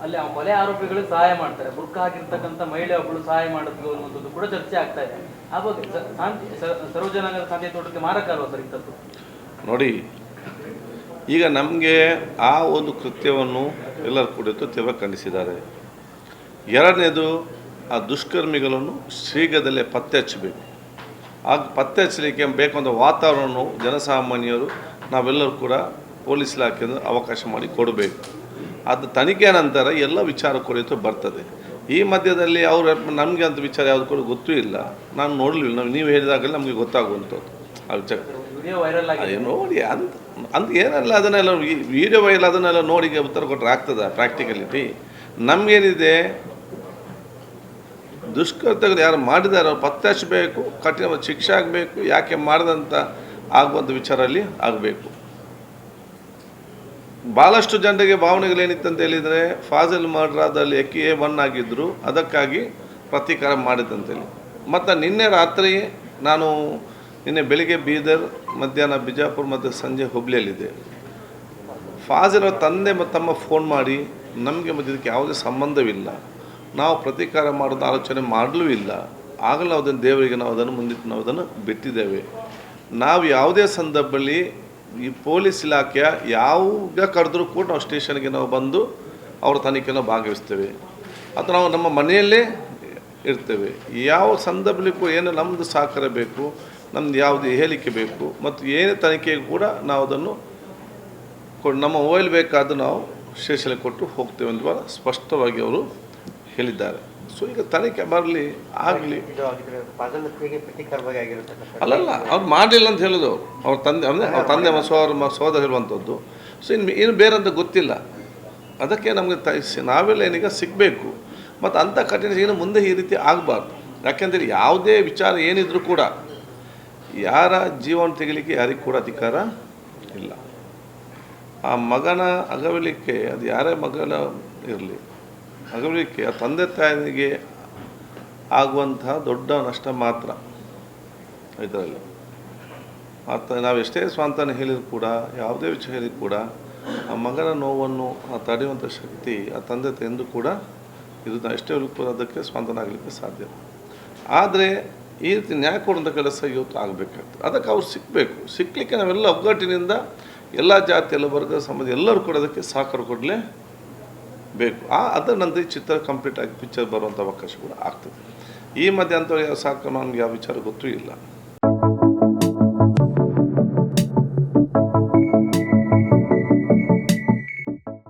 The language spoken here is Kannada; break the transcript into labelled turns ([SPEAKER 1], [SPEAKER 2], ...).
[SPEAKER 1] ಅಲ್ಲಿ ಆ ಕೊಲೆ ಆರೋಪಿಗಳಿಗೆ ಸಹಾಯ ಮಾಡ್ತಾರೆ, ಬುರ್ಕ ಹಾಕಿರ್ತಕ್ಕಂಥ ಮಹಿಳೆ ಒಬ್ಬಳು ಸಹಾಯ ಮಾಡಿದ್ಲು ಅನ್ನುವಂಥದ್ದು ಕೂಡ ಚರ್ಚೆ ಆಗ್ತಾ ಇದೆ. ಆ ಬಗ್ಗೆ ಸರ್ವಜನಾಂಗದ ಶಾಂತಿ ತೋಟಕ್ಕೆ ಮಾರಕ ಅಲ್ವಾ ಸರ್ ಇಂಥದ್ದು?
[SPEAKER 2] ನೋಡಿ, ಈಗ ನಮಗೆ ಆ ಒಂದು ಕೃತ್ಯವನ್ನು ಎಲ್ಲರೂ ಕುರಿತು ತೀವ್ರ ಖಂಡಿಸಿದ್ದಾರೆ. ಎರಡನೇದು, ಆ ದುಷ್ಕರ್ಮಿಗಳನ್ನು ಶೀಘ್ರದಲ್ಲೇ ಪತ್ತೆ ಹಚ್ಚಬೇಕು. ಆಗ ಪತ್ತೆ ಹಚ್ಚಲಿಕ್ಕೆ ಬೇಕಾದ ವಾತಾವರಣವನ್ನು ಜನಸಾಮಾನ್ಯರು ನಾವೆಲ್ಲರೂ ಕೂಡ ಪೊಲೀಸ್ ಇಲಾಖೆಯಿಂದ ಅವಕಾಶ ಮಾಡಿ ಕೊಡಬೇಕು. ಅದು ತನಿಖೆ ನಂತರ ಎಲ್ಲ ವಿಚಾರ ಕುರಿತು ಬರ್ತದೆ. ಈ ಮಧ್ಯದಲ್ಲಿ ಅವರು ನಮಗೆ ಅಂತ ವಿಚಾರ ಯಾವುದು ಕೂಡ ಗೊತ್ತೂ ಇಲ್ಲ, ನಾನು ನೋಡಲಿಲ್ಲ. ನೀವು ಹೇಳಿದಾಗಲೇ ನಮಗೆ ಗೊತ್ತಾಗುವಂಥದ್ದು ಆ ವಿಚಾರ. ನೋಡಿ ಅಂತ ಏನಲ್ಲ, ಅದನ್ನೆಲ್ಲ ವಿಡಿಯೋ ವೈರಲ್ ಅದನ್ನೆಲ್ಲ ನೋಡಿ ಉತ್ತರ ಕೊಟ್ಟರೆ ಆಗ್ತದೆ. ಪ್ರಾಕ್ಟಿಕಲಿಟಿ ನಮಗೇನಿದೆ, ದುಷ್ಕೃತ್ಯಗಳು ಯಾರು ಮಾಡಿದಾರೋ ಅವ್ರು ಪತ್ತೆ ಹಚ್ಚಬೇಕು, ಕಠಿಣ ಶಿಕ್ಷೆ ಆಗಬೇಕು. ಯಾಕೆ ಮಾಡಿದಂಥ ಆಗುವಂಥ ವಿಚಾರಲ್ಲಿ ಆಗಬೇಕು. ಭಾಳಷ್ಟು ಜನರಿಗೆ ಭಾವನೆಗಳೇನಿತ್ತು ಅಂತ ಹೇಳಿದರೆ, ಫಾಜಲ್ ಮರ್ಡರಾದಲ್ಲಿ AK1 ಆಗಿದ್ದರು, ಅದಕ್ಕಾಗಿ ಪ್ರತೀಕಾರ ಮಾಡಿದ್ದಂತೇಳಿ. ಮತ್ತು ನಿನ್ನೆ ರಾತ್ರಿ ನಿನ್ನೆ ಬೆಳಿಗ್ಗೆ ಬೀದರ್, ಮಧ್ಯಾಹ್ನ ಬಿಜಾಪುರ ಮತ್ತು ಸಂಜೆ ಹುಬ್ಳಿಯಲ್ಲಿದೆ. ಫಾಜಲ್ ಅವ್ರ ತಂದೆ ಮತ್ತು ತಮ್ಮ ಫೋನ್ ಮಾಡಿ, ನಮಗೆ ಮತ್ತು ಇದಕ್ಕೆ ಯಾವುದೇ ಸಂಬಂಧವಿಲ್ಲ, ನಾವು ಪ್ರತೀಕಾರ ಮಾಡೋದು ಆಲೋಚನೆ ಮಾಡಲೂ ಇಲ್ಲ, ಆಗಲೂ ನಾವು ಅದನ್ನು ದೇವರಿಗೆ ನಾವು ಅದನ್ನು ಬಿಟ್ಟಿದ್ದೇವೆ. ನಾವು ಯಾವುದೇ ಸಂದರ್ಭದಲ್ಲಿ ಈ ಪೊಲೀಸ್ ಇಲಾಖೆಯ ಯಾವಾಗ ಕರೆದ್ರೂ ಕೂಡ ನಾವು ಸ್ಟೇಷನ್ಗೆ ನಾವು ಬಂದು ಅವ್ರ ತನಿಖೆನ ಭಾಗವಹಿಸ್ತೇವೆ, ಅಥವಾ ನಾವು ನಮ್ಮ ಮನೆಯಲ್ಲೇ ಇರ್ತೇವೆ. ಯಾವ ಸಂದರ್ಭದಲ್ಲಿ ಕೂಡ ಏನು ನಮ್ಮದು ಸಹಕಾರ ಬೇಕು, ನಮ್ಮದು ಯಾವುದೇ ಹೇಳಿಕೆ ಬೇಕು, ಮತ್ತು ಏನೇ ತನಿಖೆಗೂ ಕೂಡ ನಾವು ಅದನ್ನು ನಮ್ಮ ಮೊಬೈಲ್ ಬೇಕಾದರೂ ನಾವು ಸ್ಟೇಷನ್ಗೆ ಕೊಟ್ಟು ಹೋಗ್ತೇವೆ ಅಂತ ಸ್ಪಷ್ಟವಾಗಿ ಅವರು ಹೇಳಿದ್ದಾರೆ. ಸೊ ಈಗ ತನಿಖೆ ಬರಲಿ, ಆಗಲಿ. ಅಲ್ಲಲ್ಲ, ಅವ್ರು ಮಾಡಲಿಲ್ಲ ಅಂತ ಹೇಳೋದು ಅವ್ರ ತಂದೆ, ಅಂದರೆ ಅವ್ರ ತಂದೆ ಸೋದರ ಹೇಳುವಂಥದ್ದು. ಸೊ ಇನ್ನು ಬೇರೆ ಅಂತ ಗೊತ್ತಿಲ್ಲ. ಅದಕ್ಕೆ ನಮಗೆ ನಾವೆಲ್ಲ ಏನೀಗ ಸಿಗಬೇಕು. ಮತ್ತು ಅಂಥ ಕಠಿಣ ಏನು ಮುಂದೆ ಈ ರೀತಿ ಆಗಬಾರ್ದು. ಯಾಕೆಂದರೆ ಯಾವುದೇ ವಿಚಾರ ಏನಿದ್ರೂ ಕೂಡ ಯಾರ ಜೀವನ ತೆಗಿಲಿಕ್ಕೆ ಯಾರಿಗೂ ಕೂಡ ಅಧಿಕಾರ ಇಲ್ಲ. ಆ ಮಗನ ಅಗವಲಿಕೆ, ಅದು ಯಾರೇ ಮಗನ ಇರಲಿ, ಅಗವಲಿಕೆ ಆ ತಂದೆ ತಾಯಿಗೆ ಆಗುವಂತಹ ದೊಡ್ಡ ನಷ್ಟ ಮಾತ್ರ ಇದರಲ್ಲಿ. ನಾವು ಎಷ್ಟೇ ಸ್ವಾಂತನ ಹೇಳಿದ್ರು ಕೂಡ, ಯಾವುದೇ ವಿಷಯ ಹೇಳಿದ್ರು ಕೂಡ, ಆ ಮಗನ ನೋವನ್ನು ತಡೆಯುವಂಥ ಶಕ್ತಿ ಆ ತಂದೆ ತಾಯಿಯಿಂದ ಕೂಡ ಇದು ನಾವು ಎಷ್ಟೇ ಕೂಡ ಅದಕ್ಕೆ ಸ್ವಾಂತನ ಆಗಲಿಕ್ಕೆ ಸಾಧ್ಯ. ಆದರೆ ಈ ರೀತಿ ನ್ಯಾಯ ಕೊಡುವಂಥ ಕೆಲಸ ಇವತ್ತು ಆಗಬೇಕಾಗ್ತದೆ. ಅದಕ್ಕೆ ಅವ್ರು ಸಿಕ್ಕಲಿಕ್ಕೆ ನಾವೆಲ್ಲ ಒಗ್ಗಟ್ಟಿನಿಂದ ಎಲ್ಲ ಜಾತಿ, ಎಲ್ಲ ವರ್ಗದ ಸಂಬಂಧ ಎಲ್ಲರೂ ಕೂಡ ಅದಕ್ಕೆ ಸಹಕಾರ ಕೊಡಲೇಬೇಕು. ಅದರ ನಂತರ ಈ ಚಿತ್ರ ಕಂಪ್ಲೀಟ್ ಆಗಿ ಪಿಕ್ಚರ್ ಬರುವಂಥ ಅವಕಾಶ ಕೂಡ ಆಗ್ತದೆ. ಈ ಮಧ್ಯೆ ಅಂಥವ್ರು ಯಾವ ಸಹಕಾರ ನಮಗೆ ಯಾವ ವಿಚಾರ ಗೊತ್ತೂ ಇಲ್ಲ.